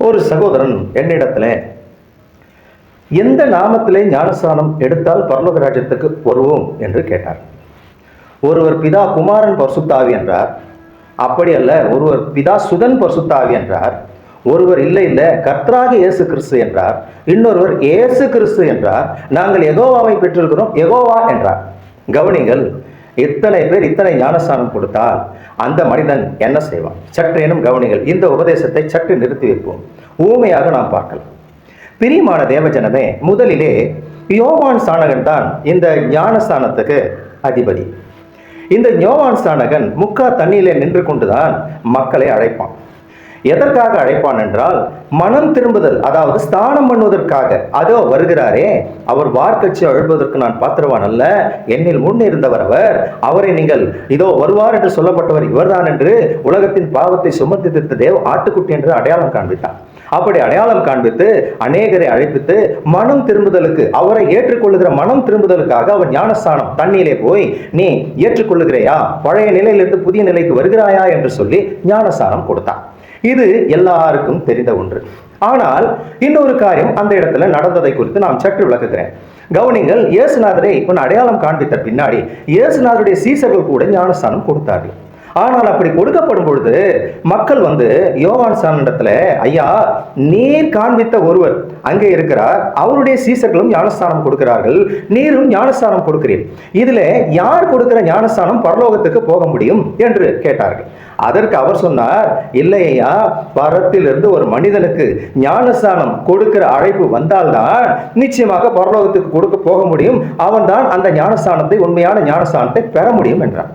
ஒரு சகோதரன் என்னிடத்துல எந்த நாமத்திலே ஞானஸ்நானம் எடுத்தால் பரலோக ராஜ்யத்துக்கு வருவோம் என்று கேட்டார். ஒருவர் பிதா குமாரன் பரிசுத்தாவி என்றார். அப்படி அல்ல, ஒருவர் பிதா சுதன் பரிசுத்தாவி என்றார். ஒருவர் இல்லை கர்த்தராகிய இயேசு கிறிஸ்து என்றார். இன்னொருவர் இயேசு கிறிஸ்து என்றார். நாங்கள் யெகோவாவை பெற்றிருக்கிறோம், யெகோவா என்றார். கவனிங்கள், இத்தனை பேர் இத்தனை ஞானஸ்நானம் கொடுத்தால் அந்த மனிதன் என்ன செய்வான்? சற்றேனும் கவனிகள். இந்த உபதேசத்தை சற்று நிறுத்தி வைப்போம். ஊமையாக நாம் பார்க்கலாம். பிரியமான தேவஜனமே, முதலிலே யோவான் ஸ்நானகன் தான் இந்த ஞானஸ்நானத்துக்கு அதிபதி. இந்த யோவான் ஸ்நானகன் முக்கா தண்ணியிலே நின்று கொண்டுதான் மக்களை அழைப்பான். எதற்காக அழைப்பான் என்றால், மனம் திரும்புதல், அதாவது ஸ்தானம் பண்ணுவதற்காக. அதோ வருகிறாரே, அவர் வார்க்கட்சி அழுவதற்கு நான் பாத்திரவான் அல்ல, என்னில் முன் இருந்தவர் அவர், அவரை நீங்கள் இதோ வருவார் என்று சொல்லப்பட்டவர் இவர்தான் என்று உலகத்தின் பாவத்தை சுமத்தி தீர்த்த தேவ ஆட்டுக்குட்டி என்று அடையாளம் காண்பித்தார். அப்படி அடையாளம் காண்பித்து அநேகரை அழைப்பித்து மனம் திரும்புதலுக்கு, அவரை ஏற்றுக்கொள்ளுகிற மனம் திரும்புதலுக்காக அவர் ஞானஸ்நானம் தண்ணியிலே போய், நீ ஏற்றுக்கொள்ளுகிறையா, பழைய நிலையிலிருந்து புதிய நிலைக்கு வருகிறாயா என்று சொல்லி ஞானஸ்நானம் கொடுத்தார். இது எல்லாருக்கும் தெரிந்த ஒன்று. ஆனால் இன்னொரு காரியம் அந்த இடத்துல நடந்ததை குறித்து நாம் சற்று விளக்குகிறேன். கவனிங்கள், இயேசுநாதரை இப்ப அடையாளம் காண்பித்த பின்னாடி இயேசுநாதருடைய சீசர்கள் கூட ஞானஸ்நானம் கொடுத்தார்கள். ஆனால் அப்படி கொடுக்கப்படும் பொழுது மக்கள் யோவான் ஸ்நானனிடத்துல, ஐயா, நீர் காண்பித்த ஒருவர் அங்கே இருக்கிறார், அவருடைய சீசர்களும் ஞானஸ்தானம் கொடுக்கிறார்கள், நீரும் ஞானஸ்தானம் கொடுக்கிறீர், இதுல யார் கொடுக்கிற ஞானஸ்தானம் பரலோகத்துக்கு போக முடியும் என்று கேட்டார்கள். அதற்கு அவர் சொன்னார், இல்லையா, பரத்திலிருந்து ஒரு மனிதனுக்கு ஞானஸ்தானம் கொடுக்கிற அழைப்பு வந்தால்தான் நிச்சயமாக பரலோகத்துக்கு கொடுக்க போக முடியும், அவன் தான் அந்த ஞானஸ்தானத்தை, உண்மையான ஞானஸ்தானத்தை பெற முடியும் என்றார்.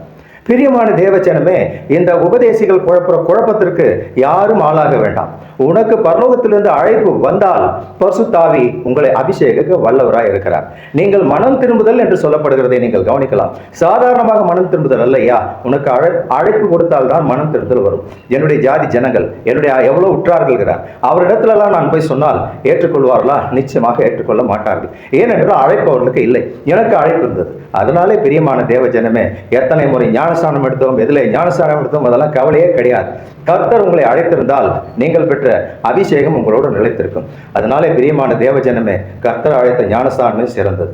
பிரியமான தேவஜனமே, இந்த உபதேசிகள் குழப்பத்திற்கு யாரும் ஆளாக வேண்டாம். உனக்கு பரலோகத்திலிருந்து அழைப்பு வந்தால் பரிசுத்தாவி உங்களை அபிஷேக வல்லவராய் இருக்கிறார். நீங்கள் மனம் திரும்புதல் என்று சொல்லப்படுகிறதை நீங்கள் கவனிக்கலாம். சாதாரணமாக மனம் திரும்புதல் அல்லையா, உனக்கு அழைப்பு கொடுத்தால் தான் மனம் திரும்புதல் வரும். என்னுடைய ஜாதி ஜனங்கள், என்னுடைய எவ்வளவு உற்றார்கள், அவரிடத்துலலாம் நான் போய் சொன்னால் ஏற்றுக்கொள்வார்களா? நிச்சயமாக ஏற்றுக்கொள்ள மாட்டார்கள். ஏனென்றால் அழைப்பு அவர்களுக்கு இல்லை. எனக்கு அழைப்பு இருந்தது. அதனாலே பிரியமான தேவஜனமே, எத்தனை முறை ஞானஸ்நானம் எடுத்தோம், எதிலே ஞானஸ்நானம் எடுத்தோம், அதெல்லாம் கவலையே கிடையாது. கர்த்தர் உங்களை அழைத்திருந்தால் நீங்கள் பெற்ற அபிஷேகம் உங்களோடு நிலைத்திருக்கும். அதனாலே பிரியமான தேவஜனமே, கர்த்தர் அழைத்த ஞானஸ்நானமே சிறந்தது.